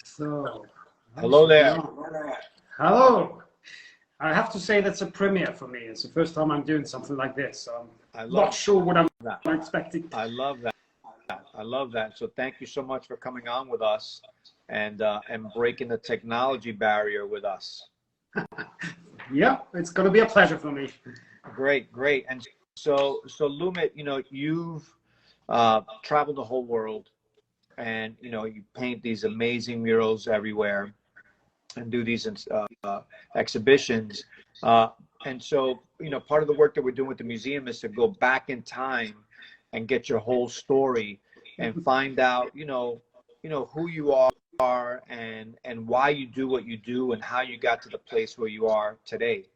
So, Hello there. hello. I have to say that's a premiere for me. It's the first time I'm doing something like this. So I'm not sure what I'm expecting. I love that. I love that. So thank you so much for coming on with us and breaking the technology barrier with us. Yeah, it's going to be a pleasure for me. Great, great. And so LOOMIT, you've traveled the whole world, and you paint these amazing murals everywhere and do these exhibitions. And so, part of the work that we're doing with the museum is to go back in time and get your whole story and find out, who you are and why you do what you do and how you got to the place where you are today.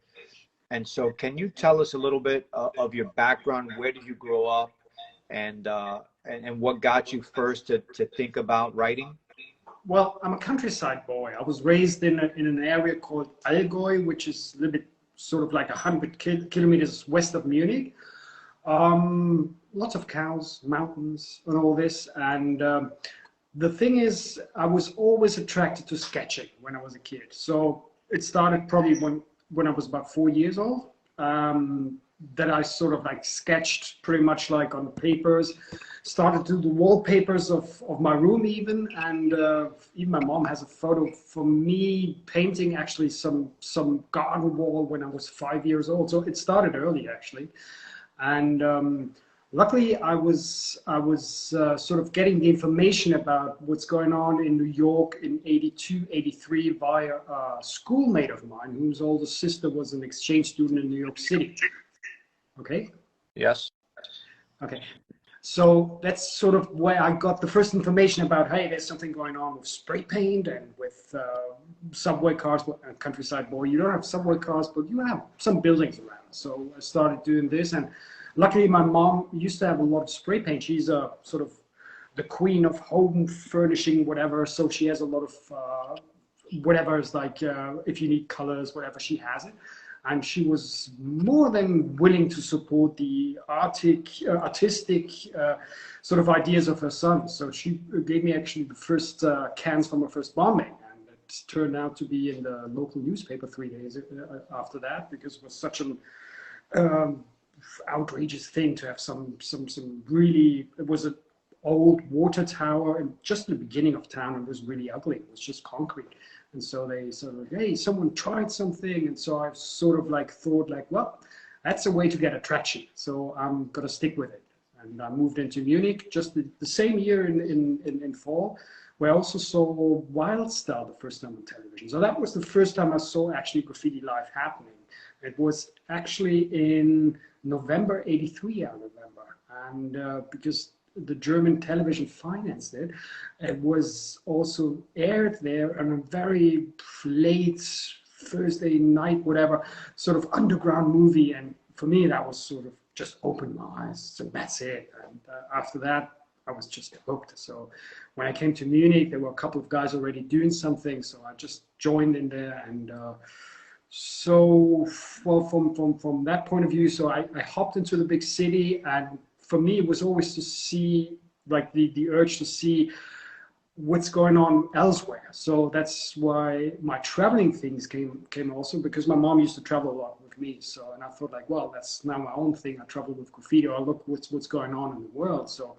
And so can you tell us a little bit of your background? Where did you grow up, and what got you first to think about writing? Well, I'm a countryside boy. I was raised in an area called Allgäu, which is a little bit sort of like 100 kilometers west of Munich. Lots of cows, mountains, and all this. And the thing is, I was always attracted to sketching when I was a kid. So it started probably when I was about 4 years old. That I sort of like sketched pretty much like on papers, started to do wallpapers of my room even, and even my mom has a photo for me painting actually some garden wall when I was 5 years old. So it started early actually, and luckily I was sort of getting the information about what's going on in New York in 82, 83 via a schoolmate of mine whose older sister was an exchange student in New York City. Okay. Yes. Okay. So that's sort of where I got the first information about, hey, there's something going on with spray paint and with subway cars. Countryside boy, you don't have subway cars, but you have some buildings around. So I started doing this, and luckily my mom used to have a lot of spray paint. She's a sort of the queen of home furnishing, whatever. So she has a lot of whatever is like, if you need colors, whatever, she has it. And she was more than willing to support the artistic sort of ideas of her son. So she gave me actually the first cans from her first bombing, and it turned out to be in the local newspaper 3 days after that, because it was such an outrageous thing to have some really. It was an old water tower and just in the beginning of town. It was really ugly. It was just concrete. And so they sort of, hey, someone tried something. And so I've sort of like thought like, well, that's a way to get attraction. So I'm going to stick with it. And I moved into Munich just the same year in fall, where I also saw Wild Style the first time on television. So that was the first time I saw actually graffiti live happening. It was actually in November, 83, out of November. And because the German television financed it. It was also aired there on a very late Thursday night, whatever, sort of underground movie. And for me, that was sort of just opened my eyes. So that's it. And after that, I was just hooked. So when I came to Munich, there were a couple of guys already doing something. So I just joined in there. And so, well, from that point of view, so I hopped into the big city, and for me, it was always to see, like the urge to see what's going on elsewhere. So that's why my traveling things came also, because my mom used to travel a lot with me. So, and I thought like, well, that's now my own thing. I travel with graffiti, or I look what's going on in the world. So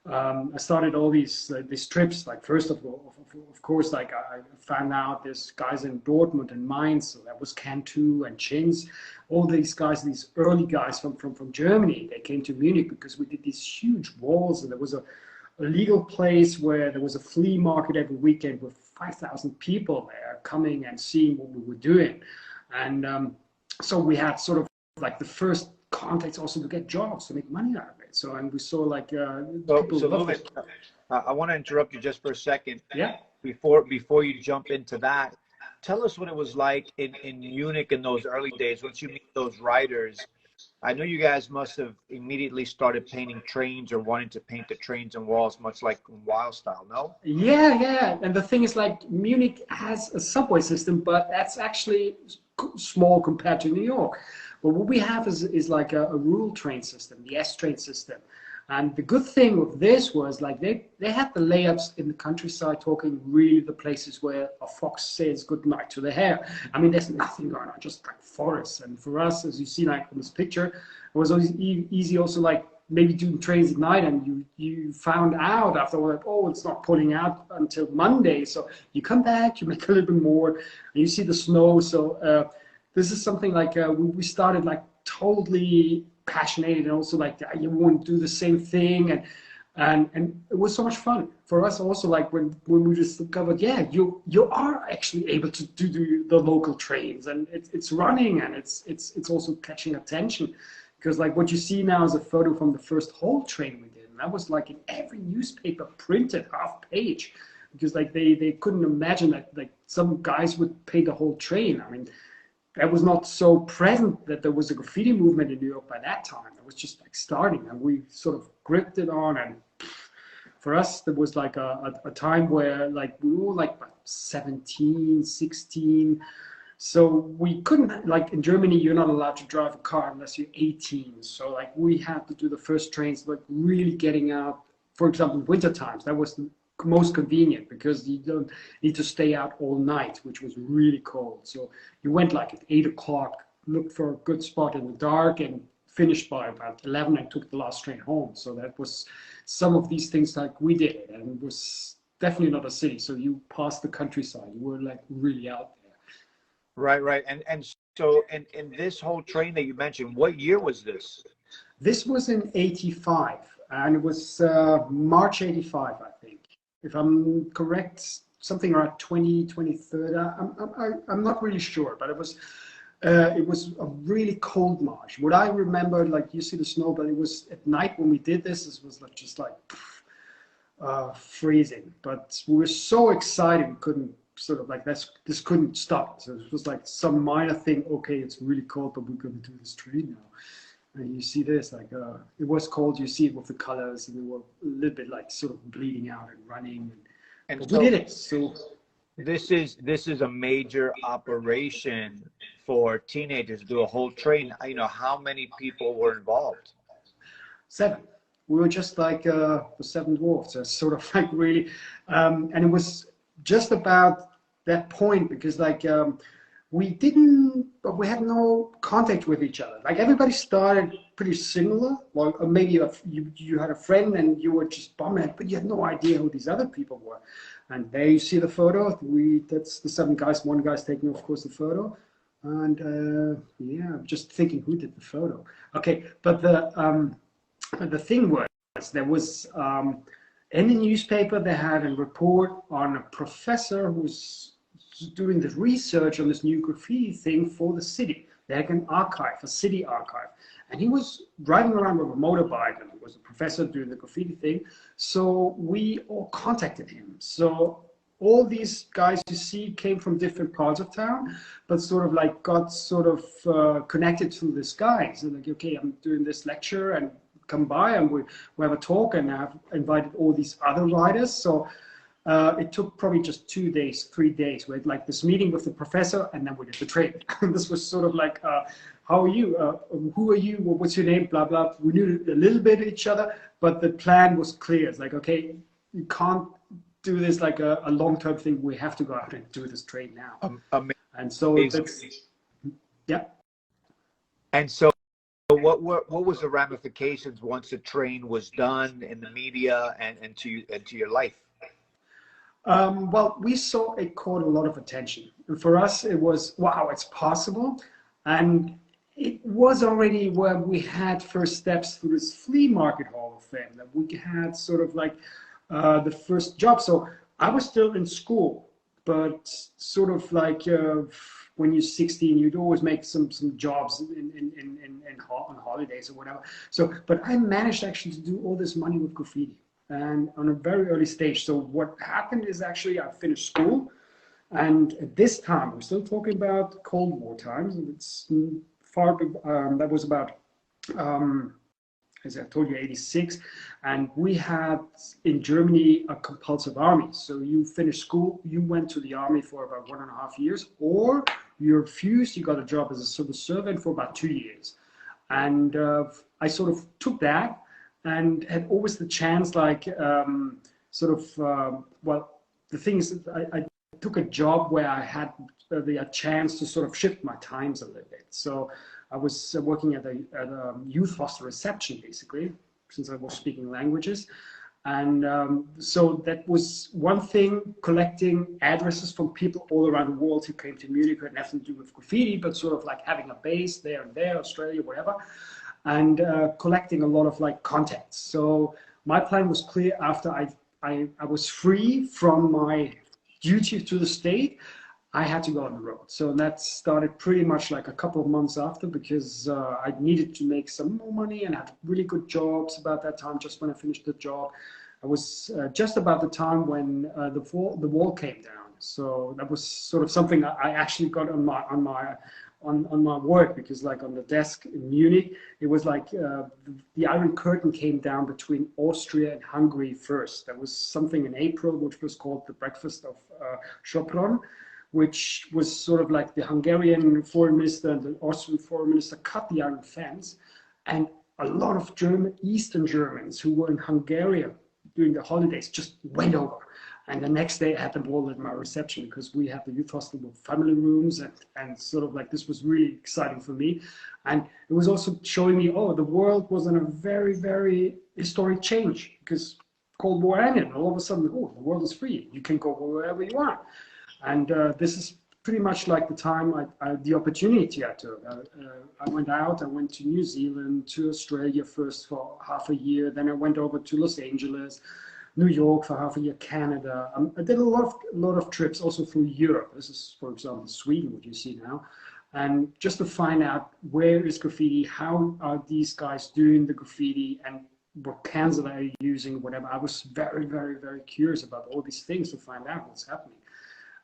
I started all these trips. Like first of all, of course, like I found out there's guys in Dortmund and Mainz. So that was Cantu and Chins. All these guys, these early guys from Germany, they came to Munich because we did these huge walls, and there was a legal place where there was a flea market every weekend with 5,000 people there coming and seeing what we were doing. And so we had sort of like the first contacts also to get jobs, to make money out of it. So, and we saw like people love it. I want to interrupt you just for a second. Yeah. Before you jump into that, tell us what it was like in Munich in those early days, once you meet those writers. I know you guys must have immediately started painting trains or wanting to paint the trains and walls, much like Wild Style, no? Yeah. And the thing is, like, Munich has a subway system, but that's actually small compared to New York. But what we have is like a rural train system, the S train system. And the good thing with this was like they had the layups in the countryside, talking really the places where a fox says good night to the hare. I mean, there's nothing going on, just like forests. And for us, as you see like in this picture, it was always easy also like maybe doing trains at night, and you found out after like, oh, it's not pulling out until Monday. So you come back, you make a little bit more, and you see the snow. So this is something like we started like totally passionate, and also like you want to do the same thing, and it was so much fun for us also, like when we discovered, yeah, you are actually able to do the local trains, and it's running, and it's also catching attention. Because like what you see now is a photo from the first whole train we did, and that was like in every newspaper printed half page, because like they couldn't imagine that like some guys would paint the whole train. I mean, that was not so present that there was a graffiti movement in New York by that time. It was just like starting, and we sort of gripped it on. And for us, there was like a time where like we were like 17, 16. So we couldn't, like in Germany, you're not allowed to drive a car unless you're 18. So like we had to do the first trains, like really getting out, for example, winter times. That was the most convenient because you don't need to stay out all night, which was really cold. So you went like at 8 o'clock, looked for a good spot in the dark, and finished by about 11 and took the last train home. So that was some of these things like we did, and it was definitely not a city. So you passed the countryside, you were like really out there. Right. And so in this whole train that you mentioned, what year was this? This was in 85, and it was March 85, I think. If I'm correct, something around 23rd. I'm not really sure, but it was a really cold March. What I remember, like you see the snow, but it was at night when we did this. This was like just like freezing. But we were so excited, we couldn't sort of like this couldn't stop. So it was like some minor thing. Okay, it's really cold, but we're going to do this train now. And you see this, like it was cold. You see it with the colors, and they were a little bit like sort of bleeding out and running. And but so we did it. So this is a major operation for teenagers to do a whole train. You know, how many people were involved? 7. We were just like the 7 dwarfs. So sort of like really, and it was just about that point because like we had no contact with each other. Like everybody started pretty similar. Well, or maybe you had a friend and you were just bummed, but you had no idea who these other people were. And there you see the photo. That's the 7 guys. One guy's taking, of course, the photo. And yeah, I'm just thinking who did the photo. Okay, but the thing was there was in the newspaper they had a report on a professor who's doing the research on this new graffiti thing for the city. They had an archive, a city archive. And he was driving around with a motorbike, and he was a professor doing the graffiti thing. So we all contacted him. So all these guys you see came from different parts of town, but sort of like got sort of connected to this guy. So like, okay, I'm doing this lecture and come by and we have a talk, and I've invited all these other writers. So it took probably just 2 days, 3 days. We had like this meeting with the professor, and then we did the train. This was sort of like, how are you? Who are you? What's your name? Blah, blah. We knew a little bit of each other, but the plan was clear. It's like, okay, you can't do this like a long-term thing. We have to go out and do this train now. And so that's, yeah. And so what was the ramifications once the train was done in the media and to your life? Well, we saw it caught a lot of attention. And for us, it was, wow, it's possible. And it was already where we had first steps through this flea market hall of fame, that we had sort of like the first job. So I was still in school, but sort of like when you're 16, you'd always make some jobs on holidays or whatever. So, but I managed actually to do all this money with graffiti, and on a very early stage. So what happened is actually I finished school, and at this time, we're still talking about Cold War times, and it's far, that was about, as I told you, 86, and we had in Germany a compulsive army. So you finished school, you went to the army for about 1.5 years, or you refused, you got a job as a civil servant for about 2 years. And I sort of took that, and had always the chance, like, well, the thing is, I took a job where I had the chance to sort of shift my times a little bit. So I was working at a youth hostel reception, basically, since I was speaking languages. And so that was one thing, collecting addresses from people all around the world who came to Munich, who had nothing to do with graffiti, but sort of like having a base there and there, Australia, whatever, and collecting a lot of like contacts. So my plan was clear. After I was free from my duty to the state, I had to go on the road. So that started pretty much like a couple of months after, because I needed to make some more money and had really good jobs about that time. Just when I finished the job, I was just about the time when the wall came down. So that was sort of something I actually got on my work, because like on the desk in Munich, it was like the Iron Curtain came down between Austria and Hungary first. There was something in April which was called the Breakfast of Sopron, which was sort of like the Hungarian foreign minister and the Austrian foreign minister cut the iron fence, and a lot of Eastern Germans who were in Hungary during the holidays just went over. And the next day I had them all at my reception, because we had the youth hostel with family rooms, and sort of like this was really exciting for me. And it was also showing me, oh, the world was in a very, very historic change, because Cold War ended, and all of a sudden, oh, the world is free. You can go wherever you want. And this is pretty much like the time the opportunity I took. I went out, I went to New Zealand, to Australia first for half a year. Then I went over to Los Angeles, New York for half a year, Canada. I did a lot of trips also through Europe. This is, for example, Sweden, what you see now. And just to find out where is graffiti, how are these guys doing the graffiti, and what cans that I using, whatever. I was very, very, very curious about all these things to find out what's happening.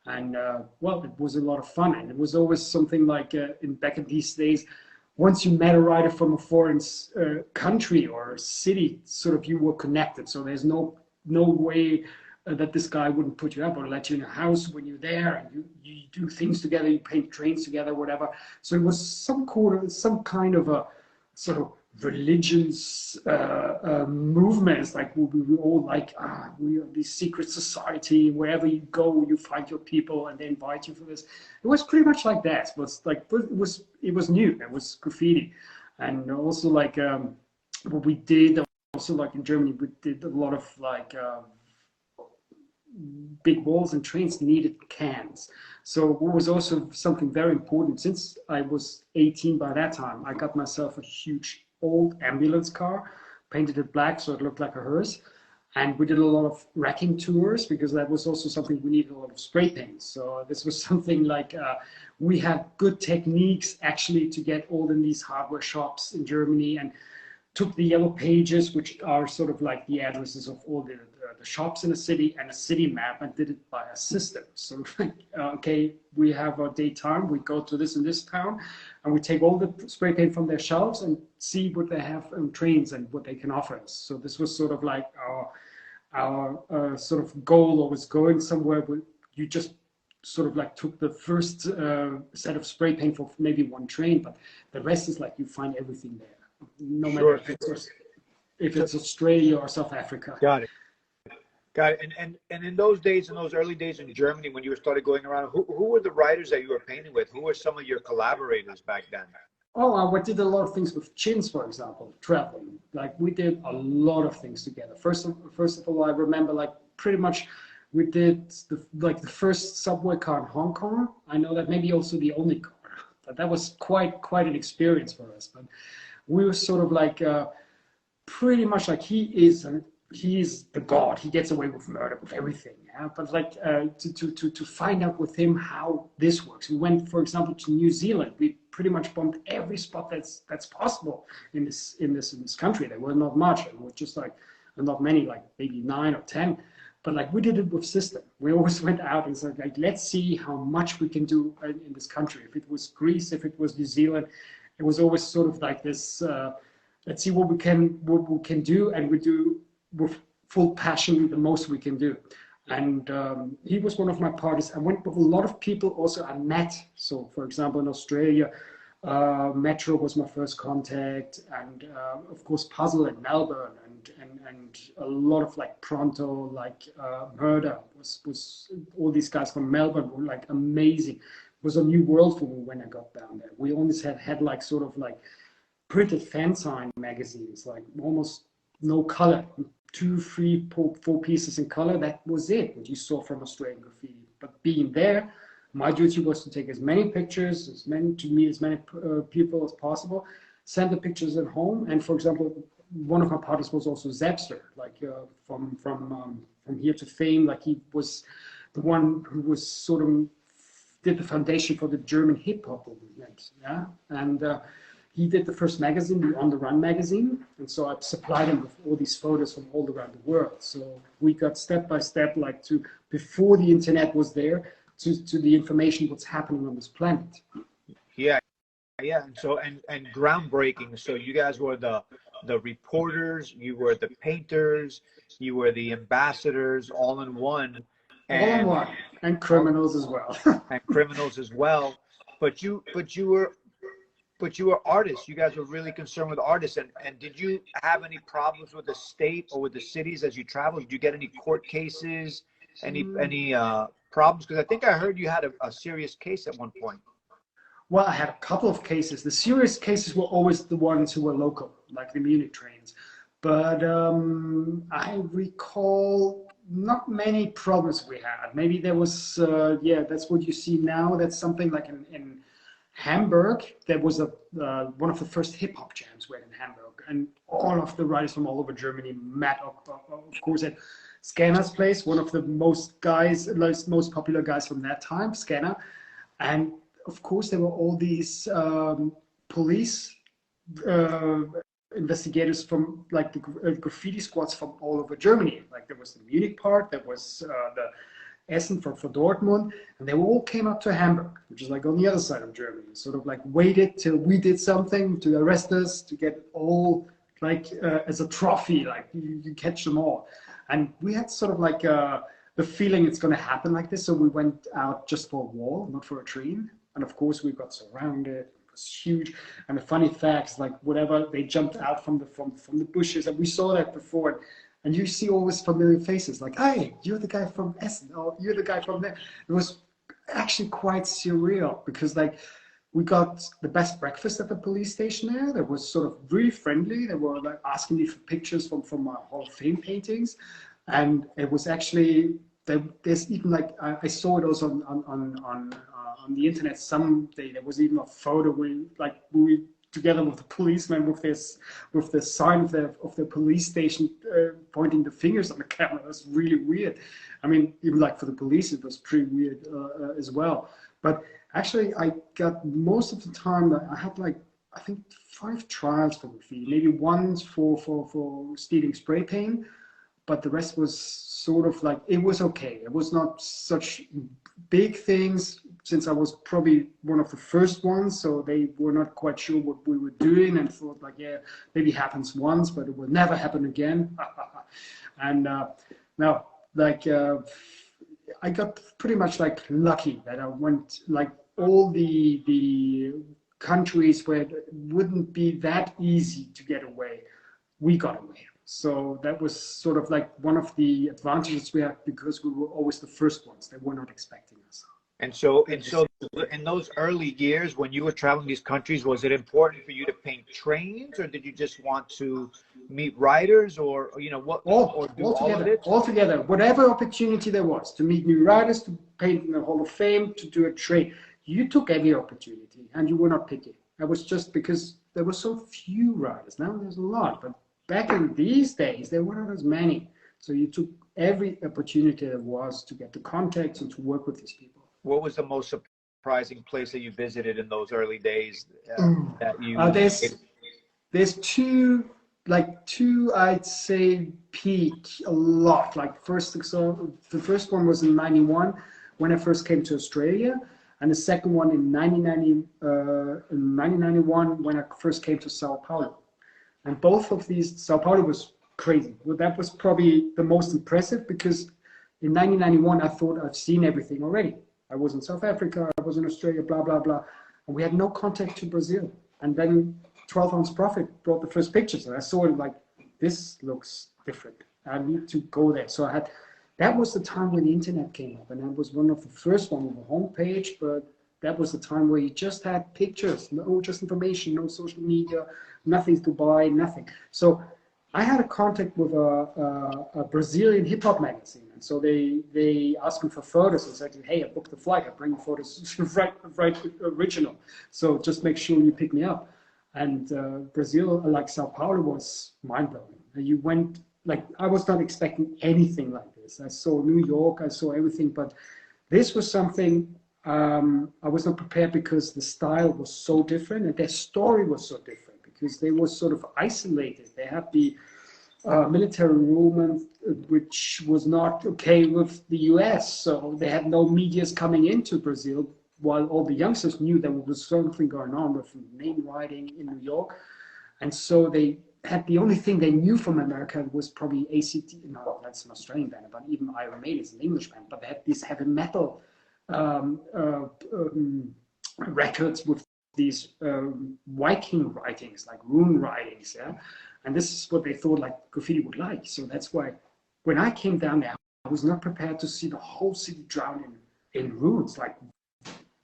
And well, it was a lot of fun, and it was always something like back in these days, once you met a writer from a foreign country or city, sort of you were connected. So there's no way that this guy wouldn't put you up or let you in a house when you're there, and you do things together, you paint trains together, whatever. So it was some kind of a sort of religious movements, like we were all like, we are this secret society, wherever you go you find your people and they invite you for this. It was pretty much like that. It was like, it was new, it was graffiti. And also like what we did, also like in Germany, we did a lot of like big walls and trains needed cans. So what was also something very important, since I was 18 by that time, I got myself a huge old ambulance car, painted it black so it looked like a hearse. And we did a lot of racking tours, because that was also something we needed, a lot of spray paint. So this was something like we had good techniques actually to get all in these hardware shops in Germany, and took the yellow pages, which are sort of like the addresses of all the shops in a city, and a city map, and did it by a system. So like, okay, we have a daytime, we go to this and this town, and we take all the spray paint from their shelves and see what they have on trains and what they can offer us. So this was sort of like our sort of goal, always going somewhere where you just sort of like took the first set of spray paint for maybe one train, but the rest is like you find everything there. No matter if it's Australia or South Africa. Got it. And in those days, in those early days in Germany, when you started going around, who were the writers that you were painting with? Who were some of your collaborators back then? Oh, I did a lot of things with Chins, for example, traveling. Like we did a lot of things together. First of all, I remember like pretty much we did the first subway car in Hong Kong. I know that maybe also the only car, but that was quite an experience for us. But we were sort of like pretty much like he's the god. He gets away with murder, with everything. Yeah? But like to find out with him how this works. We went, for example, to New Zealand. We pretty much bombed every spot that's possible in this country. There were not much. It was just like not many, like maybe 9 or 10. But like we did it with system. We always went out and said, like, let's see how much we can do in this country. If it was Greece, if it was New Zealand, it was always sort of like this. Let's see what we can do, and we do with full passion the most we can do. And he was one of my parties. I went with a lot of people also I met. So for example, in Australia, Metro was my first contact, and of course Puzzle in Melbourne, and and a lot of like pronto, like murder was all these guys from Melbourne were like amazing. It was a new world for me when I got down there. We always had like sort of like printed fan sign magazines, like almost no color, 2, 3, 4 pieces in color. That was it, what you saw from Australian graffiti. But being there, my duty was to take as many pictures, as many people as possible, send the pictures at home. And for example, one of my partners was also Zepster, like from Here to Fame. Like he was the one who was sort of did the foundation for the German hip hop movement. Yeah, and he did the first magazine, the On the Run magazine, and so I supplied him with all these photos from all around the world. So we got step by step, like to before the internet was there, to the information what's happening on this planet. Yeah, yeah, and so and groundbreaking. So you guys were the reporters, you were the painters, you were the ambassadors, all in one. And, all in one, and criminals as well. And criminals as well. But you were artists. You guys were really concerned with artists. And did you have any problems with the state or with the cities as you traveled? Did you get any court cases? Any problems? Because I think I heard you had a serious case at one point. Well, I had a couple of cases. The serious cases were always the ones who were local, like the Munich trains. But I recall not many problems we had. Maybe there was, yeah, that's what you see now. That's something like in Hamburg. There was one of the first hip hop jams were in Hamburg, and all of the writers from all over Germany met up, of course, at Scanner's place, one of the most popular guys from that time, Scanner. And of course, there were all these police investigators from like the graffiti squads from all over Germany. Like there was the Munich part, there was the Essen for Dortmund, and they all came up to Hamburg, which is like on the other side of Germany, sort of like waited till we did something to arrest us, to get all like as a trophy, like you catch them all. And we had sort of like the feeling it's going to happen like this, so we went out just for a wall, not for a train. And of course we got surrounded. It was huge. And the funny facts, like whatever, they jumped out from the bushes, and we saw that before. And you see always familiar faces, like, hey, you're the guy from Essen, or you're the guy from there. It was actually quite surreal, because like we got the best breakfast at the police station there. That was sort of really friendly. They were like asking me for pictures from my Hall of Fame paintings. And it was actually, there's even like, I saw it also on the internet someday. There was even a photo where like we together with the policeman with the sign of the police station pointing the fingers on the camera. That's really weird. I mean, even like for the police, it was pretty weird as well. But actually, I got most of the time. I had like I think 5 trials for graffiti. Maybe once for stealing spray paint, but the rest was sort of like it was okay. It was not such big things, since I was probably one of the first ones, so they were not quite sure what we were doing and thought like, yeah, maybe happens once, but it will never happen again. And now, like, I got pretty much like lucky that I went like all the countries where it wouldn't be that easy to get away, we got away. So that was sort of like one of the advantages we had, because we were always the first ones. They were not expecting us. And so in those early years when you were traveling these countries, was it important for you to paint trains, or did you just want to meet writers, or you know what, or do all of it? All together, whatever opportunity there was to meet new writers, to paint in the Hall of Fame, to do a train, you took every opportunity, and you were not picky. That was just because there were so few writers. Now there's a lot, but back in these days there were not as many. So you took every opportunity there was to get the contacts and to work with these people. What was the most surprising place that you visited in those early days that you? There's two I'd say peak a lot. Like the first one was in '91 when I first came to Australia, and the second one in 1991 when I first came to Sao Paulo. And both of these, Sao Paulo was crazy. Well, that was probably the most impressive, because in 1991 I thought I've seen everything already. I was in South Africa, I was in Australia, blah, blah, blah. And we had no contact to Brazil. And then 12 Ounce Profit brought the first pictures, and I saw it like, this looks different. I need to go there. So that was the time when the internet came up, and that was one of the first one on the homepage, but that was the time where you just had pictures, no just information, no social media, nothing to buy, nothing. So I had a contact with a Brazilian hip hop magazine, and so they asked me for photos and said, "Hey, I booked the flight. I bring photos right original. So just make sure you pick me up." And Brazil, like Sao Paulo, was mind blowing. You went like I was not expecting anything like this. I saw New York, I saw everything, but this was something I was not prepared because the style was so different and their story was so different because they were sort of isolated. They had the military movement, which was not okay with the US. So they had no medias coming into Brazil, while all the youngsters knew there was something going on with name writing in New York. And so they had the only thing they knew from America was probably ACT, no, that's an Australian band, but even Iron Maiden is an English band, but they had this heavy metal records with these Viking writings, like rune writings, yeah? And this is what they thought like graffiti would like. So that's why when I came down there, I was not prepared to see the whole city drown in runes, like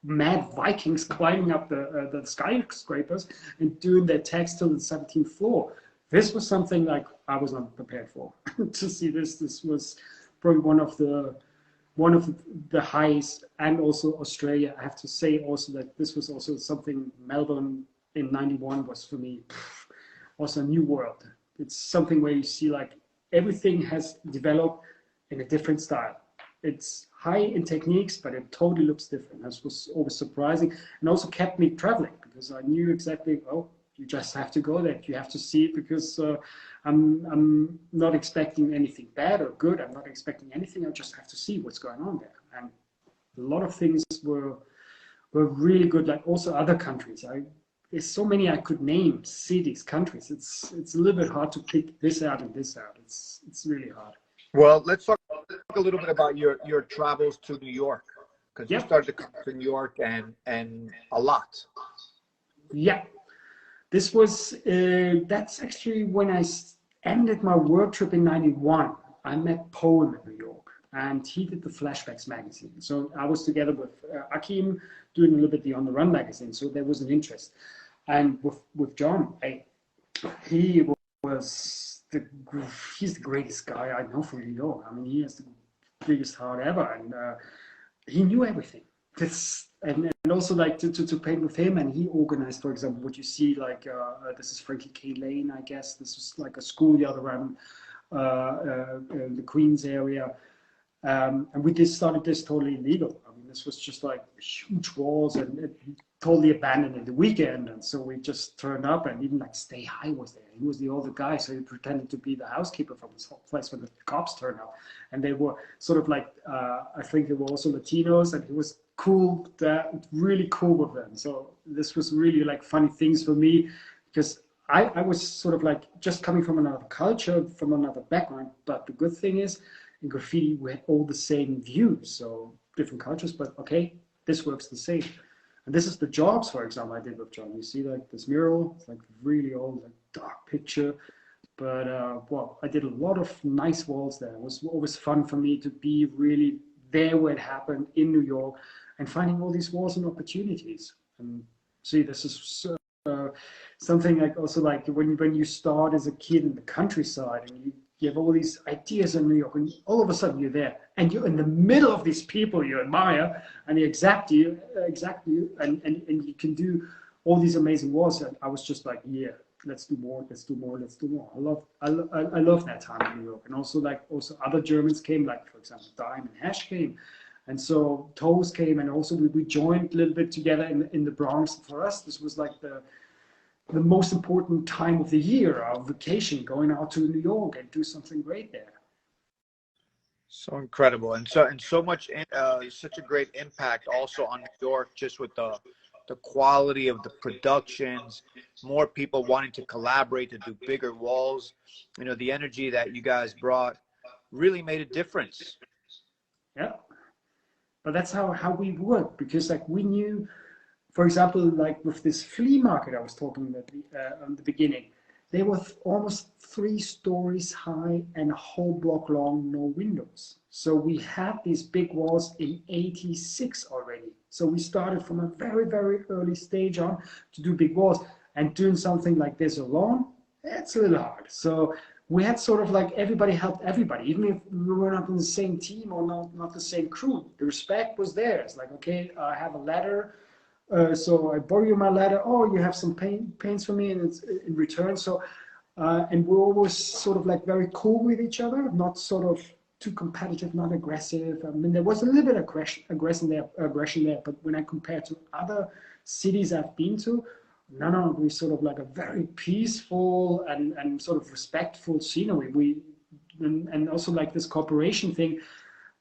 mad Vikings climbing up the skyscrapers and doing their text till the 17th floor. This was something like I was not prepared for to see this. This was probably one of the highest, and also Australia. I have to say also that this was also something Melbourne in '91 was for me also a new world. It's something where you see like everything has developed in a different style. It's high in techniques, but it totally looks different. This was always surprising and also kept me traveling because I knew exactly, oh, you just have to go there. You have to see it because I'm not expecting anything bad or good. I'm not expecting anything. I just have to see what's going on there. And a lot of things were really good, like also other countries. There's so many I could name, cities, countries. It's a little bit hard to pick this out and this out. It's really hard. Well, let's talk a little bit about your travels to New York, because you started to come to New York and a lot. Yeah, this was that's actually when I ended my work trip in '91. I met Poem in New York, and he did the Flashbacks magazine. So I was together with Akim doing a little bit the On the Run magazine. So there was an interest, and with John, he was. He's the greatest guy I know from New York. I mean, he has the biggest heart ever, and he knew everything. And also like to paint with him, and he organized, for example, what you see like this is Frankie K. Lane, I guess. This was like a schoolyard around the Queens area, and we just started this totally illegal. I mean, this was just like huge walls and totally abandoned in the weekend, and so we just turned up, and even like Stay High was there. He was the older guy, so he pretended to be the housekeeper from this whole place when the cops turned up, and they were sort of like I think they were also Latinos, and he was cool, really cool with them. So this was really like funny things for me because I was sort of like just coming from another culture, from another background. But the good thing is in graffiti we had all the same views, so different cultures, but okay, this works the same. And this is the jobs, for example, I did with John. You see like this mural, it's like really old, like dark picture. But well, I did a lot of nice walls there. It was always fun for me to be really there where it happened in New York and finding all these walls and opportunities. And see, this is something like also like when you start as a kid in the countryside and you have all these ideas in New York, and all of a sudden you're there, and you're in the middle of these people you admire, and they exact you, and you can do all these amazing walls. And I was just like, yeah, let's do more, let's do more, let's do more. I love that time in New York, and also other Germans came, like for example, Dime and Hash came, and so Toes came, and also we joined a little bit together in the Bronx. For us, this was like the most important time of the year, our vacation, going out to New York and do something great there. So incredible, and so much, such a great impact also on New York, just with the quality of the productions, more people wanting to collaborate to do bigger walls. You know, the energy that you guys brought really made a difference. Yeah, but that's how we work, because like we knew. For example, like with this flea market I was talking about in the beginning, They were almost 3 stories high and a whole block long, no windows. So we had these big walls in '86 already. So we started from a very, very early stage on to do big walls, and doing something like this alone, it's a little hard. So we had sort of like everybody helped everybody, even if we were not in the same team or not the same crew. The respect was there. It's like, okay, I have a ladder, so I borrow you my ladder. Oh, you have some paints for me, and it's in return. So, and we're always sort of like very cool with each other, not sort of too competitive, not aggressive. I mean, there was a little bit of aggression there, but when I compare to other cities I've been to, no, we sort of like a very peaceful and sort of respectful scenery. And also like this cooperation thing.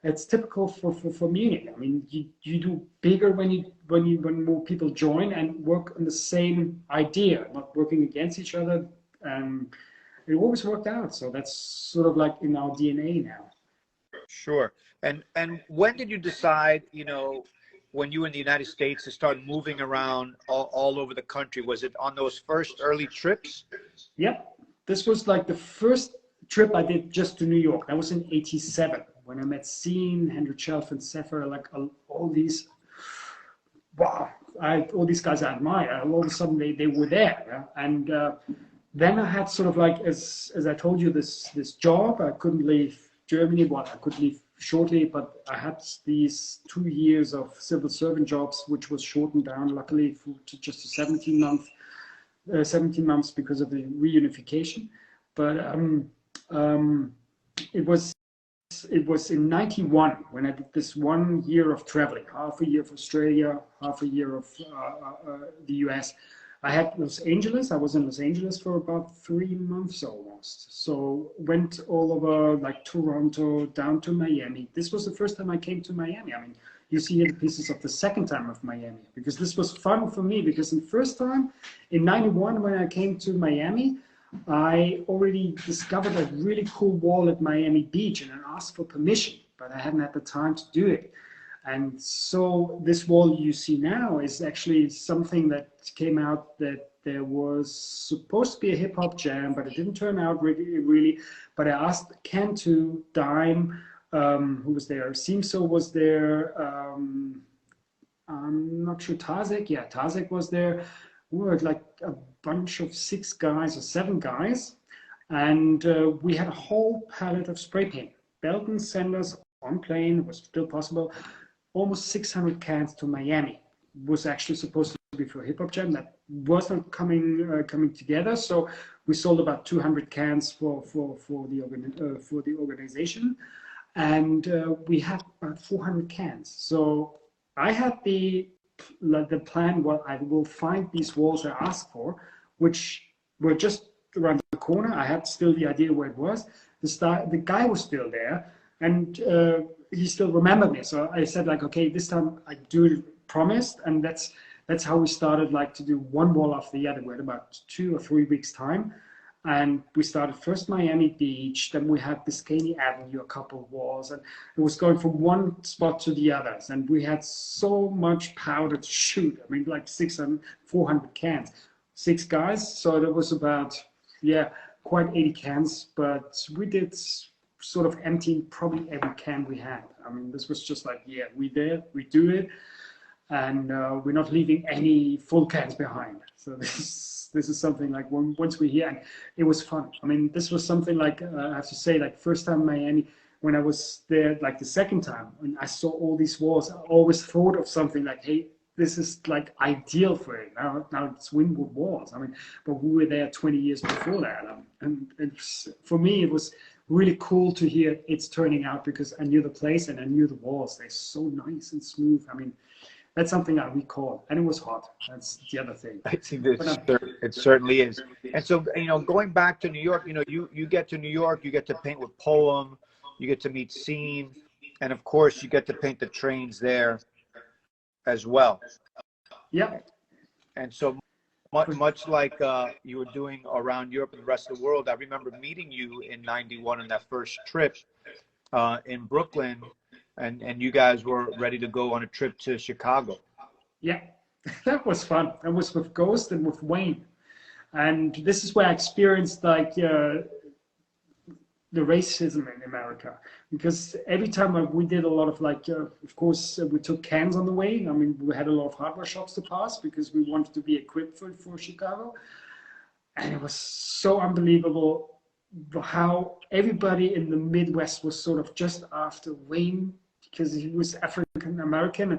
It's typical for Munich. I mean, you do bigger when more people join and work on the same idea, not working against each other. It always worked out. So that's sort of like in our DNA now. Sure. And when did you decide, when you were in the United States, to start moving around all over the country? Was it on those first early trips? Yep. This was like the first trip I did just to New York. That was in '87 when I met Scene, Henry Shelf, and Sefer, like all these, wow, all these guys I admire. All of a sudden they were there. Yeah? And then I had sort of like, as I told you, this job. I couldn't leave Germany. Well, I could leave shortly, but I had these 2 years of civil servant jobs, which was shortened down, luckily, to just a 17 months because of the reunification. But it was in '91 when I did this 1 year of traveling, half a year of Australia, half a year of the US. I had Los Angeles. I was in Los Angeles for about 3 months almost. So went all over like Toronto, down to Miami. This was the first time I came to Miami. I mean, you see here the pieces of the second time of Miami, because this was fun for me, because the first time in '91 when I came to Miami, I already discovered a really cool wall at Miami Beach, and I asked for permission, but I hadn't had the time to do it. And so this wall you see now is actually something that came out that there was supposed to be a hip hop jam, but it didn't turn out really. But I asked Cantu, Dime, who was there, Simso was there, I'm not sure, Tazek, yeah, Tazek was there. We were like a bunch of 6 guys or 7 guys, and we had a whole palette of spray paint. Belton senders on plane was still possible. Almost 600 cans to Miami. Was actually supposed to be for Hip Hop Jam. That wasn't coming together. So we sold about 200 cans for the organization, and we had about 400 cans. So I had the plan. Well, I will find these walls I asked for, which were just around the corner. I had still the idea where it was. The guy was still there, and he still remembered me. So I said, like, okay, this time I do it, promised. And that's how we started, like, to do one wall after the other. We had about 2 or 3 weeks time. And we started first Miami Beach, then we had Biscayne Avenue, a couple of walls, and it was going from one spot to the others. And we had so much powder to shoot. I mean, like 400 cans, 6 guys. So there was about, yeah, quite 80 cans, but we did sort of emptying probably every can we had. I mean, this was just like, yeah, we do it, and we're not leaving any full cans behind. So this is something like once we're here, and it was fun. I mean, this was something like, I have to say, like first time in Miami, when I was there, like the second time, when I saw all these walls, I always thought of something like, hey, this is like ideal for it. Now it's Wynwood walls. I mean, but we were there 20 years before that. And for me, it was really cool to hear it's turning out, because I knew the place and I knew the walls. They're so nice and smooth. I mean, that's something I recall. And it was hot. That's the other thing. I think it certainly is. And so, going back to New York, you get to New York, you get to paint with Poem, you get to meet Scene, and of course you get to paint the trains there as well. Yeah. And so much like you were doing around Europe and the rest of the world, I remember meeting you in '91 on that first trip in Brooklyn, and you guys were ready to go on a trip to Chicago. Yeah, that was fun. That was with Ghost and with Wayne. And this is where I experienced like the racism in America, because every time we did a lot of like, of course, we took cans on the way. I mean, we had a lot of hardware shops to pass because we wanted to be equipped for Chicago. And it was so unbelievable how everybody in the Midwest was sort of just after Wayne because he was African American.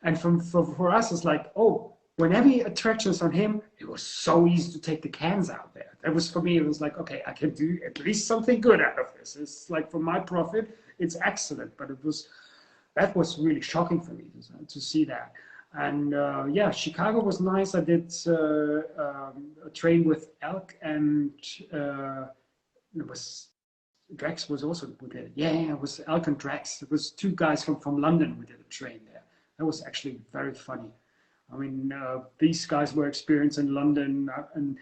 And for us, it's like, oh, when every attraction is on him, it was so easy to take the cans out there. That was for me, it was like, okay, I can do at least something good out of this. It's like for my profit, it's excellent. But that was really shocking for me to see that. And yeah, Chicago was nice. I did a train with Elk and it was Drex was also with it. Yeah, it was Elk and Drex. It was two guys from London who did a train there. That was actually very funny. I mean, these guys were experienced in London and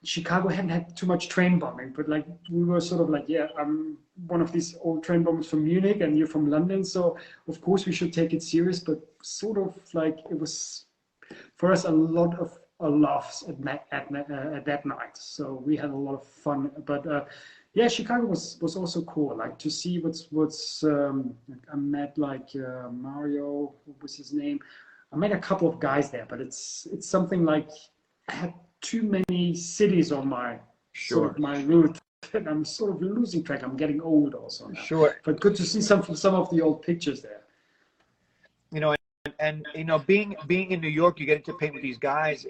Chicago hadn't had too much train bombing, but like we were sort of like, yeah, I'm one of these old train bombers from Munich and you're from London. So of course we should take it serious, but sort of like it was for us a lot of laughs at that night. So we had a lot of fun, but yeah, Chicago was also cool. Like to see what's I met like Mario, what was his name? I met a couple of guys there, but it's something like I had too many cities on my sort of my route, and I'm sort of losing track. I'm getting old also now. Sure. But good to see some of the old pictures there. You know, and you know, being in New York, you get to paint with these guys.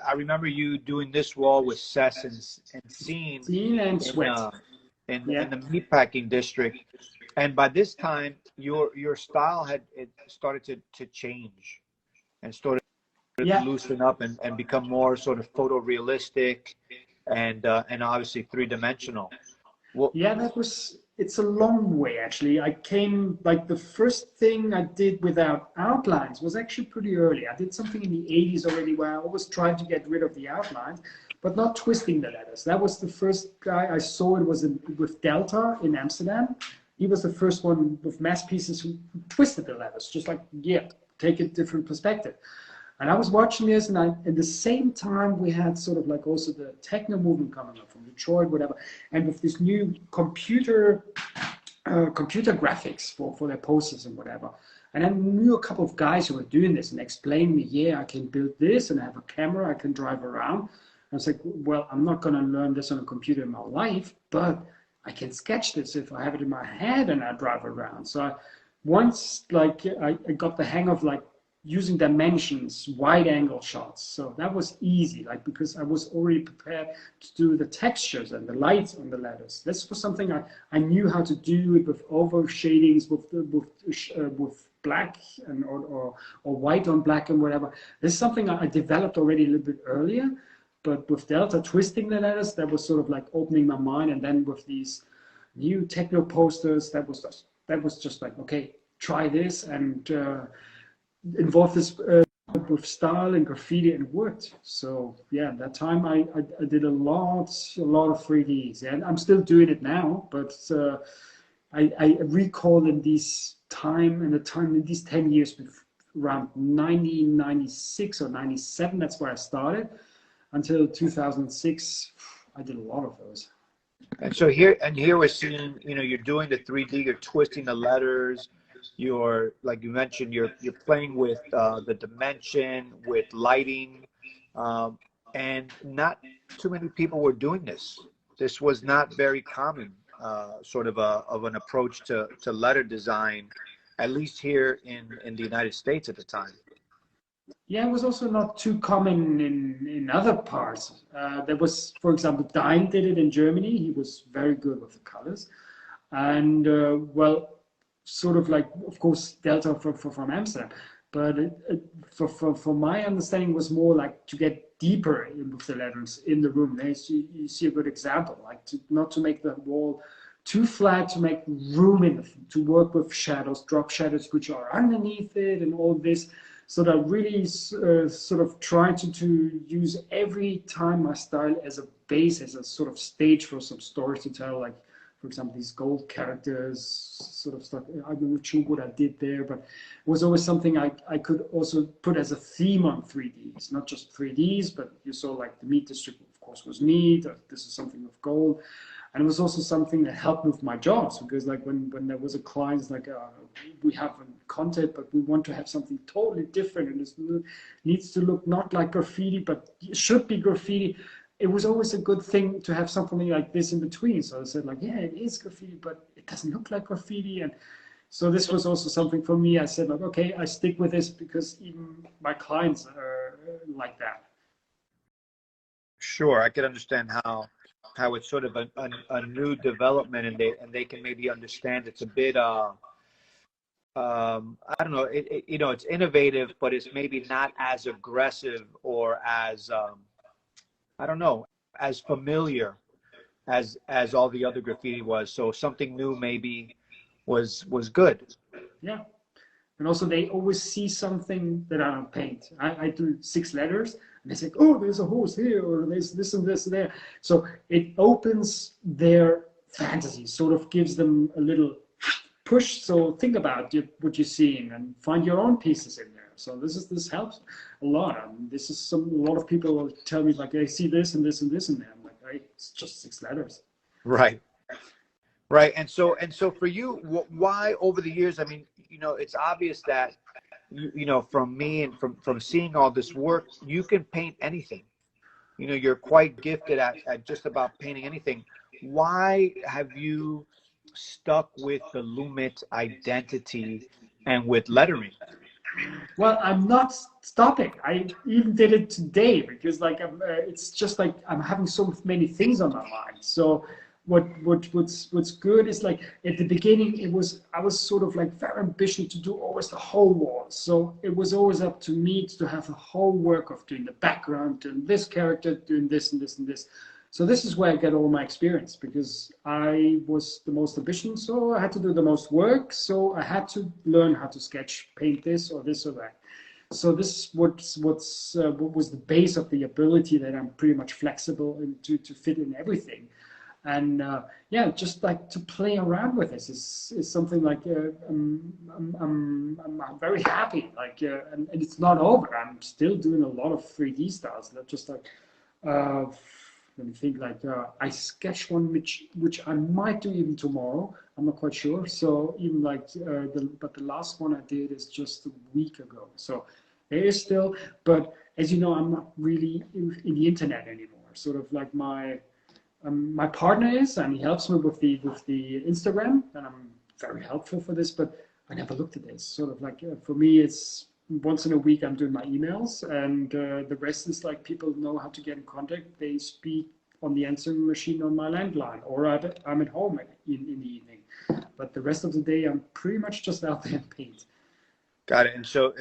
I remember you doing this wall with Cess and Scene and Sweat in the meatpacking district. And by this time, your style had started to change and started to loosen up and become more sort of photorealistic and obviously three-dimensional. Well, yeah, it's a long way actually. I came, like the first thing I did without outlines was actually pretty early. I did something in the 80s already where I always tried to get rid of the outlines, but not twisting the letters. That was the first guy I saw. It was with Delta in Amsterdam. He was the first one with mass pieces who twisted the letters, just like, yeah, take a different perspective. And I was watching this, and at the same time, we had sort of like also the techno movement coming up from Detroit, whatever, and with this new computer graphics for their posters and whatever. And I knew a couple of guys who were doing this and explained me, yeah, I can build this, and I have a camera, I can drive around. I was like, well, I'm not going to learn this on a computer in my life, but I can sketch this if I have it in my head and I drive around. So once like I got the hang of like using dimensions, wide angle shots. So that was easy, like because I was already prepared to do the textures and the lights on the letters. This was something I knew how to do it with over shadings, with black and or white on black and whatever. This is something I developed already a little bit earlier, but with Delta twisting the letters, that was sort of like opening my mind. And then with these new techno posters, that was just like, okay, try this and involve this with style and graffiti, and it worked. So yeah, that time I did a lot of 3Ds, and I'm still doing it now. But I recall in these in these 10 years, around 1996 or 97, that's where I started. Until 2006, I did a lot of those. And so here we're seeing, you know, you're doing the 3D, you're twisting the letters, you're, like you mentioned, you're playing with the dimension, with lighting, and not too many people were doing this. This was not very common, sort of an approach to letter design, at least here in the United States at the time. Yeah, it was also not too common in other parts. There was, for example, Dine did it in Germany. He was very good with the colors. And, well, sort of like, of course, Delta from Amsterdam. But for my understanding, was more like to get deeper with the letters in the room. There you see a good example, like not to make the wall too flat, to make room to work with shadows, drop shadows which are underneath it and all this. So that really sort of try to use every time my style as a base, as a sort of stage for some stories to tell, like, for example, these gold characters sort of stuff. I'm not sure what I did there, but it was always something I could also put as a theme on 3Ds, not just 3Ds, but you saw like the meat district, of course was neat. This is something of gold. And it was also something that helped with my jobs, because like when there was a client, it's like, we have content, but we want to have something totally different, and it needs to look not like graffiti, but it should be graffiti. It was always a good thing to have something like this in between. So I said like, yeah, it is graffiti, but it doesn't look like graffiti. And so this was also something for me. I said like, okay, I stick with this because even my clients are like that. Sure, I could understand how it's sort of a new development, and they can maybe understand it's a bit I don't know, you know, it's innovative, but it's maybe not as aggressive or as I don't know, as familiar as all the other graffiti was. So something new maybe was good. Yeah. And also they always see something that I don't paint. I do 6 letters, and they say, oh, there's a horse here, or there's this and this and there. So it opens their fantasy, sort of gives them a little push. So think about what you're seeing and find your own pieces in there. So this helps a lot. This is a lot of people will tell me like, I see this and this and this in there. I'm like, hey, it's just 6 letters. Right. Right. And so for you, why over the years, I mean, you know, it's obvious that, you know, from me and from seeing all this work, you can paint anything. You know, you're quite gifted at just about painting anything. Why have you stuck with the LOOMIT identity and with lettering? Well, I'm not stopping. I even did it today because like it's just like I'm having so many things on my mind. So what's good is like at the beginning I was sort of like very ambitious to do always the whole wall. So it was always up to me to have the whole work of doing the background, doing this character, doing this and this and this. So this is where I get all my experience, because I was the most ambitious, so I had to do the most work. So I had to learn how to sketch, paint this or that. So this is what was the base of the ability, that I'm pretty much flexible and to fit in everything. And yeah, just like to play around with this is something like I'm very happy. Like and it's not over. I'm still doing a lot of 3D styles. Not just like let me think. Like I sketched one which I might do even tomorrow. I'm not quite sure. So even like but the last one I did is just a week ago. So there is still. But as you know, I'm not really in the internet anymore. Sort of like my partner is, and he helps me with the Instagram, and I'm very helpful for this. But I never looked at this. Sort of like for me, it's once in a week I'm doing my emails, and the rest is like people know how to get in contact. They speak on the answering machine on my landline, or I'm at home in the evening. But the rest of the day, I'm pretty much just out there and paint. Got it. And so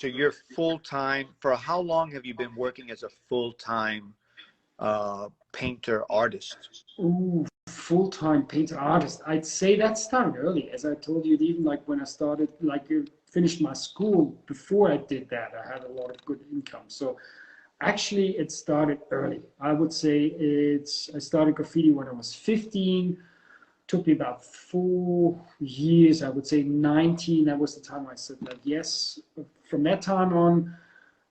you're full time. For how long have you been working as a full-time painter artist? Ooh, full-time painter artist. I'd say that started early. As I told you, even like when I started, like finished my school, before I did that, I had a lot of good income. So actually it started early. I would say I started graffiti when I was 15. Took me about 4 years. I would say 19, that was the time I said like, yes. From that time on,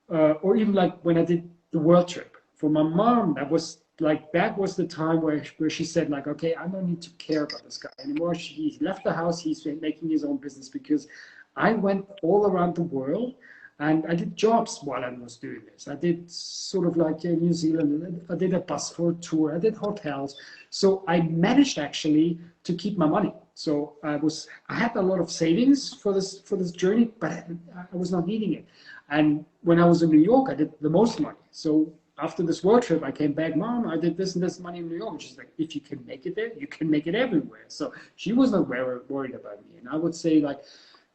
or even like when I did the world trip, for my mom, that was the time where she said like, okay, I don't need to care about this guy anymore. He left the house, he's making his own business, because I went all around the world and I did jobs while I was doing this. I did sort of like in New Zealand, I did a bus for a tour, I did hotels. So I managed actually to keep my money. So I had a lot of savings for this journey, but I was not needing it. And when I was in New York, I did the most money. So after this world trip, I came back, Mom, I did this and this money in New York. She's like, if you can make it there, you can make it everywhere. So she was not worried about me. And I would say like,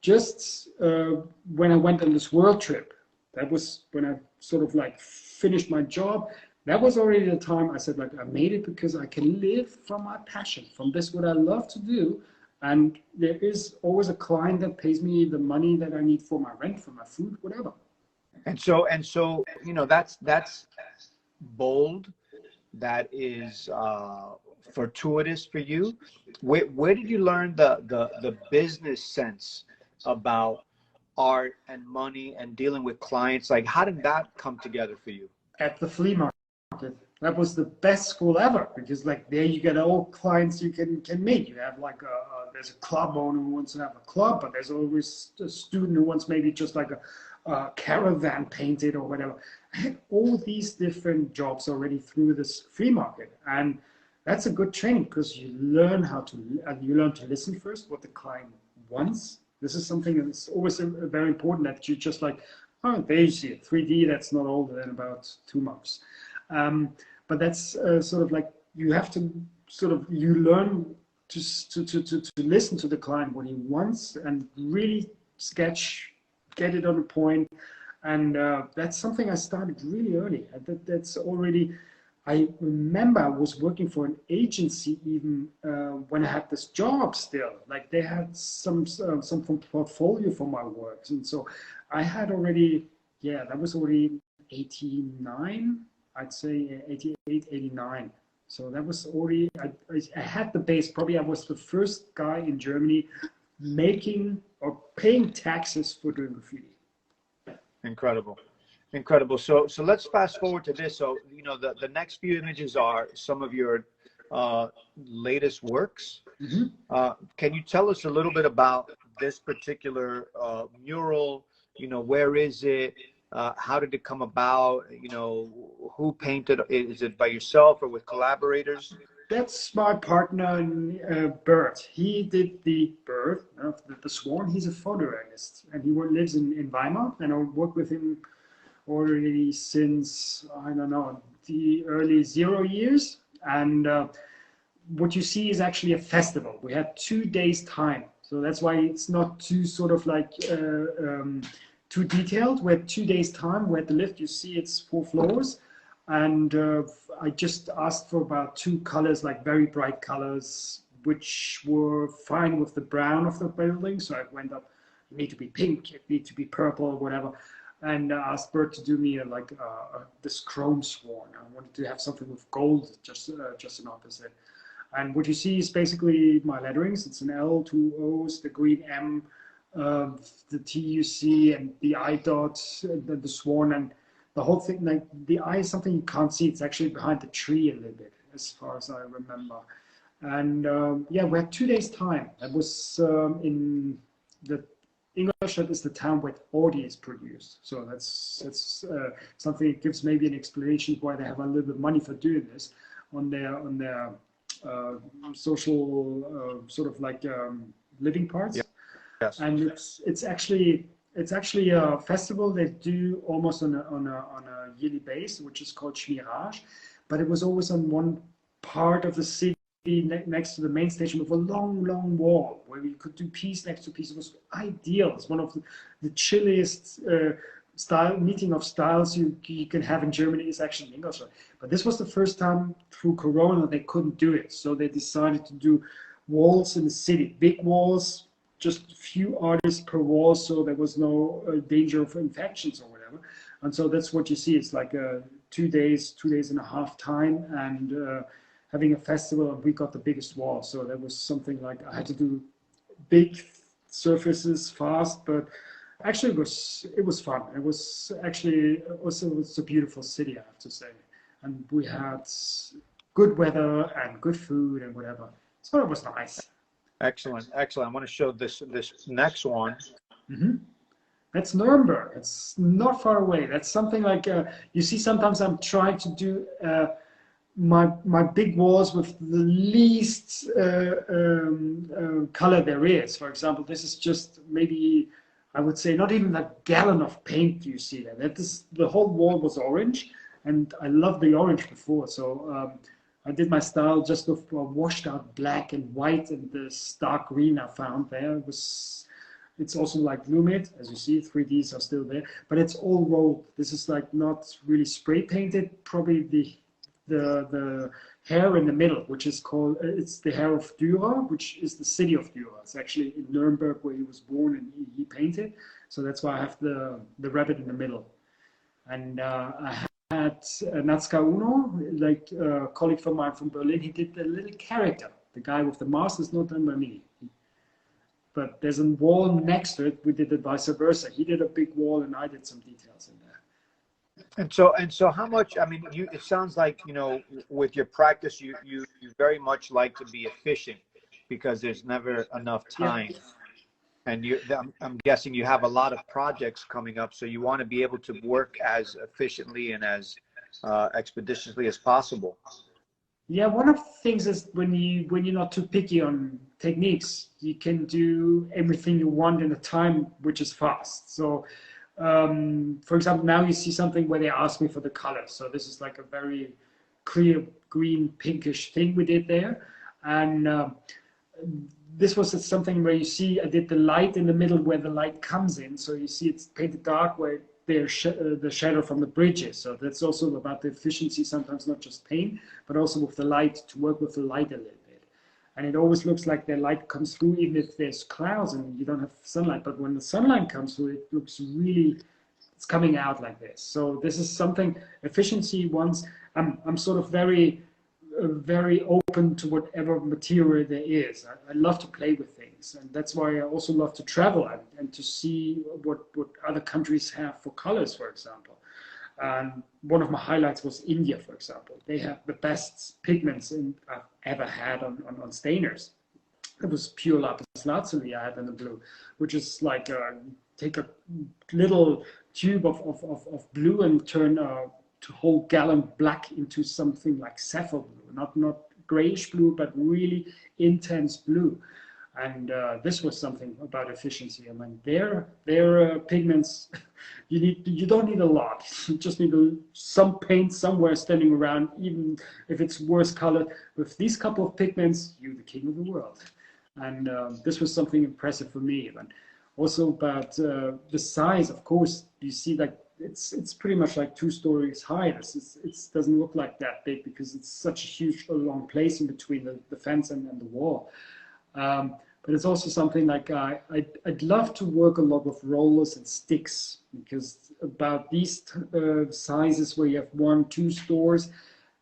just when I went on this world trip, that was when I sort of like finished my job. That was already the time I said like, I made it because I can live from my passion, from this, what I love to do. And there is always a client that pays me the money that I need for my rent, for my food, whatever. And so, you know, that's bold. That is fortuitous for you. Where did you learn the business sense about art and money and dealing with clients? Like, how did that come together for you? At the flea market. that was the best school ever, because like there you get all clients you can meet. You have like there's a club owner who wants to have a club, but there's always a student who wants maybe just like a caravan painted or whatever. I had all these different jobs already through this flea market, and that's a good training because you learn you learn to listen first, what the client wants. This is something that's always very important, that you just like, oh, there you see it, 3D, that's not older than about 2 months. But that's sort of like, you have to sort of, you learn to listen to the client, what he wants, and really sketch, get it on a point. And that's something I started really early. That's already, I remember I was working for an agency even when I had this job still. Like they had some portfolio for my works. And so I had already, yeah, that was already 89, I'd say 88, 89. So that was already, I had the base. Probably I was the first guy in Germany making or paying taxes for doing graffiti. Incredible. Incredible. So let's fast forward to this. So, you know, the next few images are some of your latest works. Mm-hmm. Can you tell us a little bit about this particular mural? You know, where is it? How did it come about? You know, who painted? Is it by yourself or with collaborators? That's my partner, Bert. He did the bird, the swan. He's a photorealist, and he lives in Weimar, and I work with him already since, I don't know, the early 0 years. And what you see is actually a festival. We had 2 days time. So that's why it's not too sort of like too detailed. We had 2 days time. We had the lift. You see it's 4 floors. And I just asked for about 2 colors, like very bright colors, which were fine with the brown of the building. So I went up, it need to be pink, it need to be purple, whatever. And asked Bert to do me this chrome swan. I wanted to have something with gold, just an opposite. And what you see is basically my letterings. It's an L, 2 O's, the green M, the T you see, and the I dot, the swan, and the whole thing. Like the eye is something you can't see. It's actually behind the tree a little bit, as far as I remember. And yeah, we had 2 days time. That was in the Ingolstadt is the town where Audi is produced. So that's something that gives maybe an explanation why they have a little bit of money for doing this on their social sort of like living parts. Yeah. Yes. And it's actually a festival they do almost on a yearly basis, which is called Schmirage. But it was always on one part of the city next to the main station with a long wall where we could do piece next to piece. It was ideal. It's one of the chilliest meeting of styles you can have in Germany is actually in Ingolstadt. But this was the first time through Corona they couldn't do it. So they decided to do walls in the city, big walls, just a few artists per wall. So there was no danger of infections or whatever. And so that's what you see. It's like 2 days and a half time, and having a festival, and we got the biggest wall. So that was something like I had to do big surfaces fast, but actually it was fun. It was actually also, it was a beautiful city, I have to say. And we had good weather and good food and whatever. So it was nice. Excellent. I want to show this next one. Mm-hmm. That's Nuremberg. It's not far away. That's something like you see. Sometimes I'm trying to do my big walls with the least color there is. For example, this is just maybe, I would say, not even a gallon of paint you see there. The whole wall was orange, and I loved the orange before. So I did my style just with washed out black and white, and this dark green I found there. It's also like LOOMIT, as you see, 3Ds are still there, but it's all rolled. This is like not really spray painted. Probably the hair in the middle, which is called, it's the hair of Dürer, which is the city of Dürer. It's actually in Nuremberg where he was born and he painted. So that's why I have the rabbit in the middle. And I had Nazca Uno, like a colleague from mine from Berlin. He did the little character. The guy with the mask is not done by me. But there's a wall next to it. We did it vice versa. He did a big wall and I did some details in there. And so how much, I mean, it sounds like, with your practice, you very much like to be efficient because there's never enough Yeah. time. And I'm guessing you have a lot of projects coming up, so you want to be able to work as efficiently and as expeditiously as possible. Yeah, one of the things is when you're not too picky on techniques, you can do everything you want in a time which is fast. So, for example, now you see something where they ask me for the color. So this is like a very clear green pinkish thing we did there, and this was something where you see I did the light in the middle where the light comes in. So you see it's painted dark where there's the shadow from the bridges. So that's also about the efficiency, sometimes not just paint, but also with the light, to work with the light a little bit. And it always looks like the light comes through even if there's clouds and you don't have sunlight. But when the sunlight comes through, it looks really, it's coming out like this. So this is something, efficiency once, I'm sort of very open to whatever material there is. I love to play with things, and that's why I also love to travel and to see what other countries have for colors, for example. And one of my highlights was India, for example. They have the best pigments I've ever had on stainers. It was pure lapis lazuli I had in the blue, which is like take a little tube of blue and turn to whole gallon black into something like sapphire blue, not grayish blue, but really intense blue. And this was something about efficiency. I mean, their pigments, you don't need a lot. You just need some paint somewhere standing around, even if it's worse colored. With these couple of pigments, you're the king of the world. And this was something impressive for me. And also about the size, of course, you see like it's pretty much like 2 stories high. It doesn't look like that big because it's such a huge long place in between the fence and the wall. But it's also something like I'd love to work a lot with rollers and sticks, because about these sizes where you have 1, 2 stores,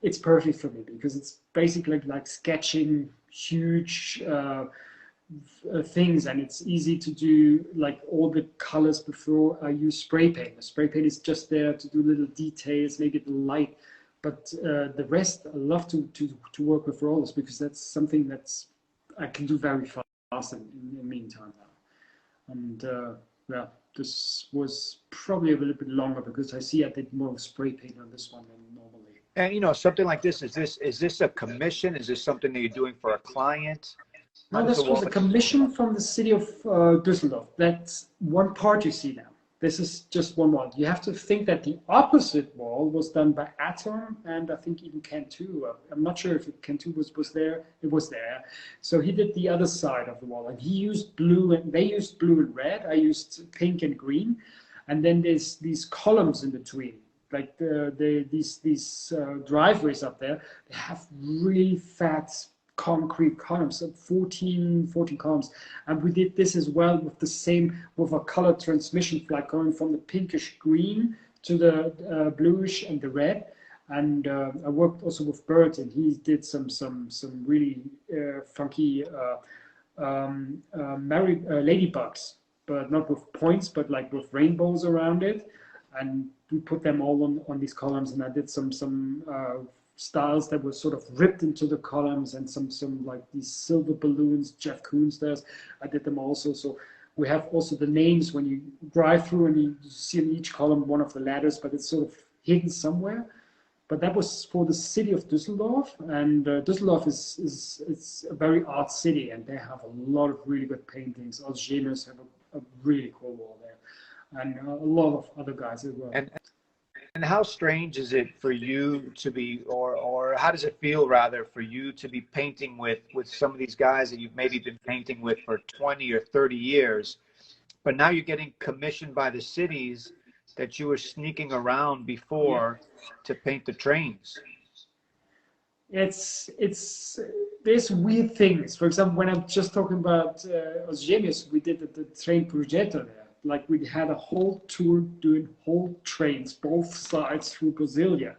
it's perfect for me because it's basically like sketching huge things, and it's easy to do like all the colors before I use spray paint. The spray paint is just there to do little details, make it light, but the rest I love to work with rollers because that's something I can do very fast in the meantime now. And yeah, this was probably a little bit longer because I see I did more spray paint on this one than normally. And something like this, is this a commission? Is this something that you're doing for a client? No, this was a commission from the city of Düsseldorf. That's one part you see now. This is just one wall. You have to think that the opposite wall was done by Atom and I think even Cantu. I'm not sure if Cantu was there. It was there. So he did the other side of the wall, and he used blue, and they used blue and red. I used pink and green, and then there's these columns in between. Like these driveways up there, they have really fat concrete columns, 14 columns, and we did this as well with a color transmission, like going from the pinkish green to the bluish and the red. And I worked also with Bert, and he did some really funky ladybugs, but not with points, but like with rainbows around it. And we put them all on these columns, and I did some styles that were sort of ripped into the columns, and some like these silver balloons Jeff Koons does. I did them also. So we have also the names when you drive through, and you see in each column one of the letters, but it's sort of hidden somewhere. But that was for the city of Düsseldorf, and Düsseldorf is a very art city, and they have a lot of really good paintings. Algemius have a really cool wall there, and a lot of other guys as well. And how strange is it for you to be, or how does it feel rather for you to be painting with some of these guys that you've maybe been painting with for 20 or 30 years, but now you're getting commissioned by the cities that you were sneaking around before to paint the trains? It's there's weird things. For example, when I'm just talking about Algemius, we did the train Progetto there. Like we had a whole tour doing whole trains, both sides through Brasilia.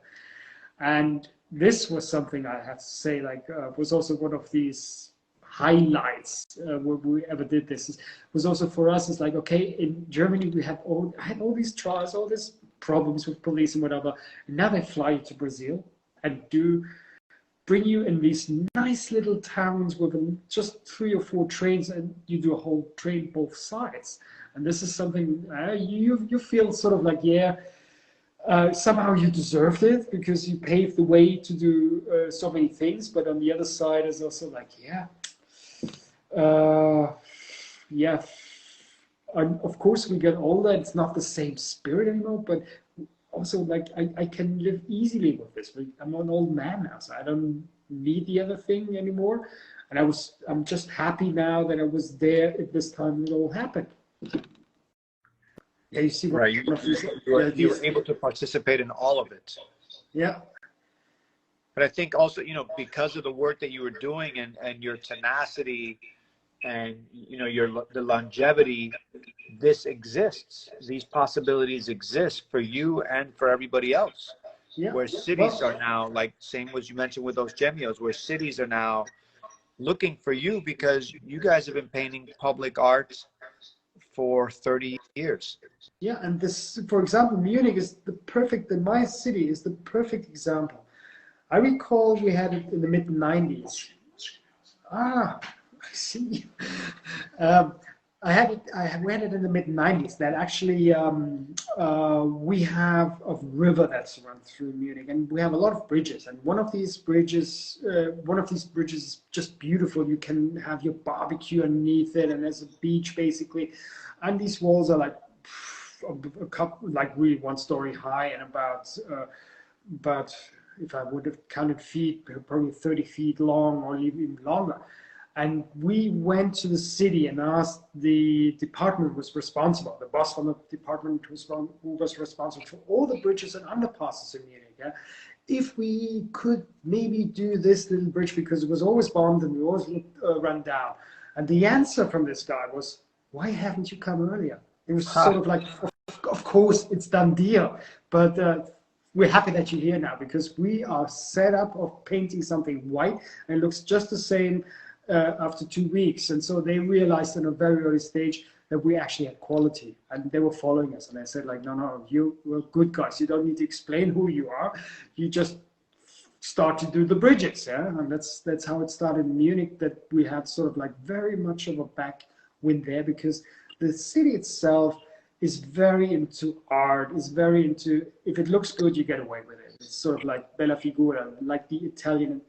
And this was something I have to say, like, was also one of these highlights where we ever did this. It was also for us, it's like, okay, in Germany, I had all these trials, all this problems with police and whatever. And now they fly you to Brazil and bring you in these nice little towns with just 3 or 4 trains, and you do a whole train both sides. And this is something you feel sort of like, yeah, somehow you deserved it because you paved the way to do so many things. But on the other side is also like, yeah, yeah. And of course, we get older. It's not the same spirit anymore, but also like I can live easily with this. I'm an old man now, so I don't need the other thing anymore. And I'm just happy now that I was there at this time it all happened. Yeah, you see what right. You were able to participate in all of it. Yeah. But I think also, you know, because of the work that you were doing and your tenacity and, you know, the longevity, this exists. These possibilities exist for you and for everybody else. Yeah. Where cities are now, like same as you mentioned with those gemios, where cities are now looking for you because you guys have been painting public art for 30 years. Yeah, and this, for example, Munich is my city is the perfect example. I recall we had it in the mid-90s. Ah, I see. We had it in the mid-90s that actually we have a river that's run through Munich, and we have a lot of bridges. And one of these bridges is just beautiful. You can have your barbecue underneath it, and there's a beach basically. And these walls are like a couple, like really 1 story high, and about if I would have counted feet, probably 30 feet long or even longer. And we went to the city and asked the department who was responsible, the boss from the department who was responsible for all the bridges and underpasses in Munich, yeah, if we could maybe do this little bridge because it was always bombed and we always run down. And the answer from this guy was, why haven't you come earlier? It was sort of like, of course, it's done deal. But we're happy that you're here now because we are set up of painting something white and it looks just the same after 2 weeks. And so they realized in a very early stage that we actually had quality and they were following us. And I said like, no, you were good guys. You don't need to explain who you are. You just start to do the bridges. Yeah. And that's how it started in Munich, that we had sort of like very much of a backwind there because the city itself is very into art, is very into, if it looks good, you get away with it. It's sort of like Bella Figura, like the Italian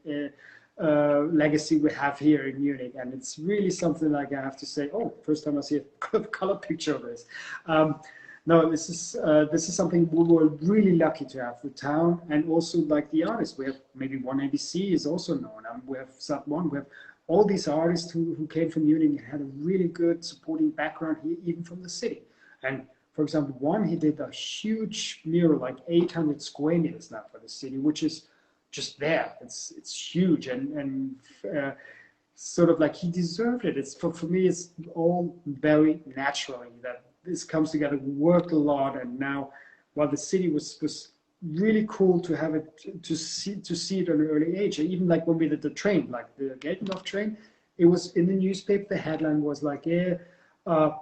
legacy we have here in Munich. And it's really something like I have to say, oh, first time I see a color picture of this. No, this is something we were really lucky to have, the town, and also like the artists. We have maybe one ABC is also known. We have Sat1, we have all these artists who came from Munich and had a really good supporting background here, even from the city. And for example, one, he did a huge mural, like 800 square meters now for the city, which is just there. It's huge and sort of like he deserved it. It's for me, it's all very naturally that this comes together. We worked a lot, and now, while the city was really cool to have it to see it at an early age. And even like when we did the train, like the Geltendorf train, it was in the newspaper. The headline was like, yeah.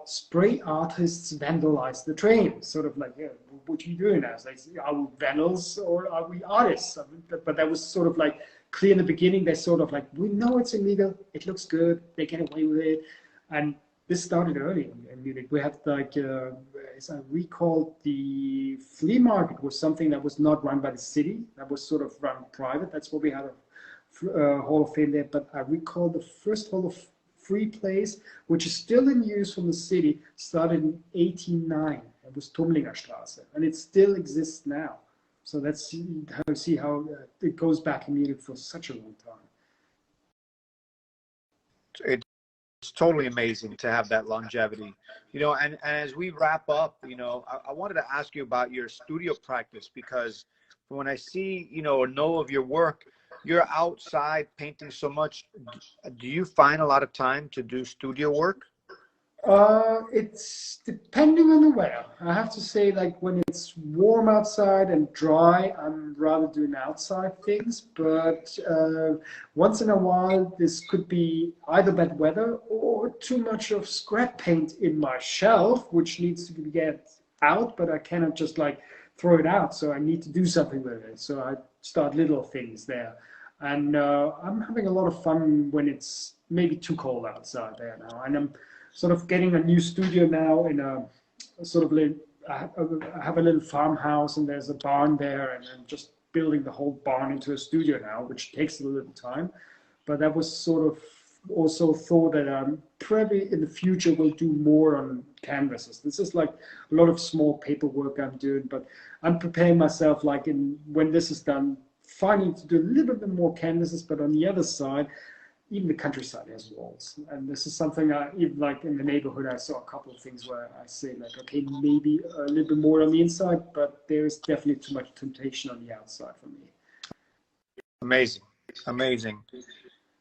Spray artists vandalize the train. Sort of like, yeah, what are you doing now? Like, are we vandals or are we artists? But that was sort of like clear in the beginning. They sort of like, we know it's illegal. It looks good. They get away with it. And this started early in Munich. We had like, as I recall, the flea market was something that was not run by the city. That was sort of run private. That's what we had a Hall of Fame there. But I recall the first Hall of Free place, which is still in use from the city, started in 1889. It was Tumlinger Straße, and it still exists now. So that's how you see how it goes back in Munich for such a long time. It's totally amazing to have that longevity, you know. And as we wrap up, you know, I wanted to ask you about your studio practice, because when I see, you know, or know of your work, you're outside painting so much. Do you find a lot of time to do studio work? It's depending on the weather. I have to say, like when it's warm outside and dry, I'm rather doing outside things. But once in a while, this could be either bad weather or too much of scrap paint in my shelf, which needs to get out. But I cannot just like throw it out. So I need to do something with it. So I start little things there. And I'm having a lot of fun when it's maybe too cold outside there now. And I'm sort of getting a new studio now in a sort of little, I have a little farmhouse and there's a barn there, and I'm just building the whole barn into a studio now, which takes a little time. But that was sort of also thought that probably in the future will do more on canvases. This is like a lot of small paperwork I'm doing, but I'm preparing myself like when this is done, finally to do a little bit more canvases, but on the other side, even the countryside has walls. And this is something even like in the neighborhood, I saw a couple of things where I say like, okay, maybe a little bit more on the inside, but there is definitely too much temptation on the outside for me. Amazing, amazing.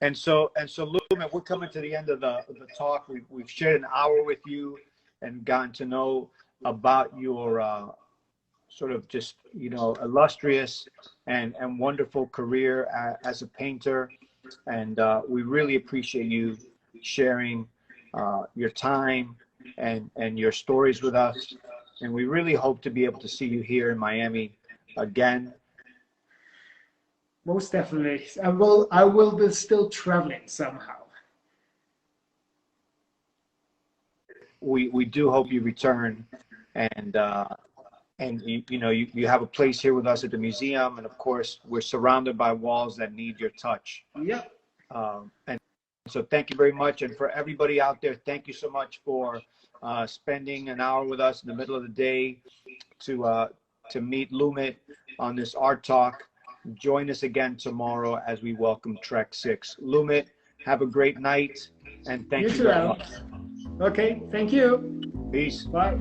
And so Loomit, we're coming to the end of the talk. We've shared an hour with you and gotten to know about your sort of just, you know, illustrious and wonderful career as a painter. And we really appreciate you sharing your time and your stories with us. And we really hope to be able to see you here in Miami again. Most definitely. I will be still traveling somehow. We do hope you return, and you know, you have a place here with us at the museum, and of course we're surrounded by walls that need your touch. Yeah. And so thank you very much. And for everybody out there, thank you so much for spending an hour with us in the middle of the day to meet Loomit on this art talk. Join us again tomorrow as we welcome Trek 6. Loomit, have a great night, and thank you very much. Okay, thank you. Peace. Bye.